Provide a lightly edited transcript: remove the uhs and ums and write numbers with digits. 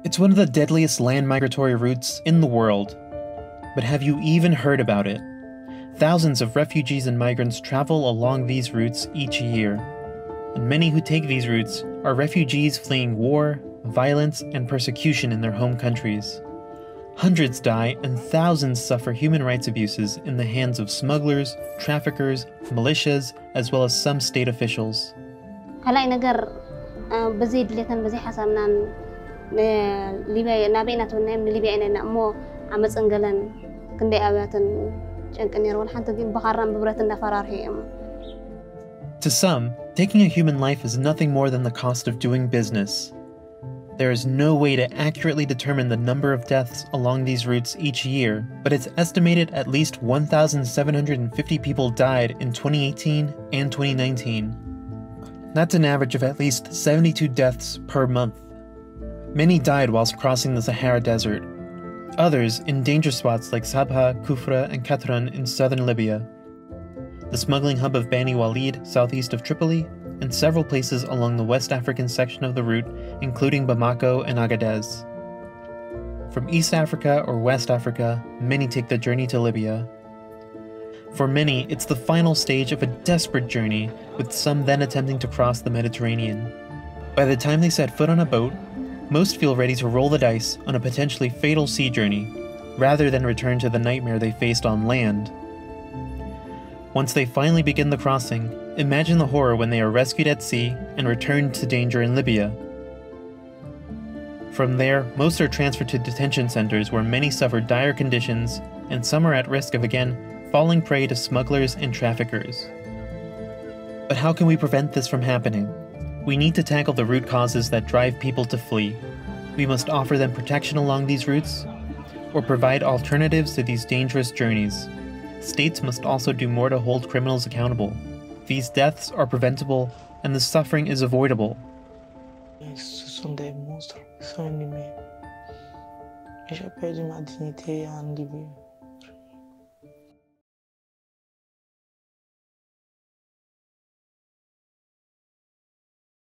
It's one of the deadliest land migratory routes in the world. But have you even heard about it? Thousands of refugees and migrants travel along these routes each year. And many who take these routes are refugees fleeing war, violence, and persecution in their home countries. Hundreds die and thousands suffer human rights abuses in the hands of smugglers, traffickers, militias, as well as some state officials. To some, taking a human life is nothing more than the cost of doing business. There is no way to accurately determine the number of deaths along these routes each year, but it's estimated at least 1,750 people died in 2018 and 2019. That's an average of at least 72 deaths per month. Many died whilst crossing the Sahara Desert. Others in danger spots like Sabha, Kufra, and Katran in southern Libya, the smuggling hub of Bani Walid southeast of Tripoli, and several places along the West African section of the route, including Bamako and Agadez. From East Africa or West Africa, many take the journey to Libya. For many, it's the final stage of a desperate journey, with some then attempting to cross the Mediterranean. By the time they set foot on a boat, most feel ready to roll the dice on a potentially fatal sea journey, rather than return to the nightmare they faced on land. Once they finally begin the crossing, imagine the horror when they are rescued at sea and returned to danger in Libya. From there, most are transferred to detention centers where many suffer dire conditions, and some are at risk of again falling prey to smugglers and traffickers. But how can we prevent this from happening? We need to tackle the root causes that drive people to flee. We must offer them protection along these routes, or provide alternatives to these dangerous journeys. States must also do more to hold criminals accountable. These deaths are preventable, and the suffering is avoidable. Ce sont des monstres, ils sont inhumains. Et j'ai perdu ma dignité en Libye.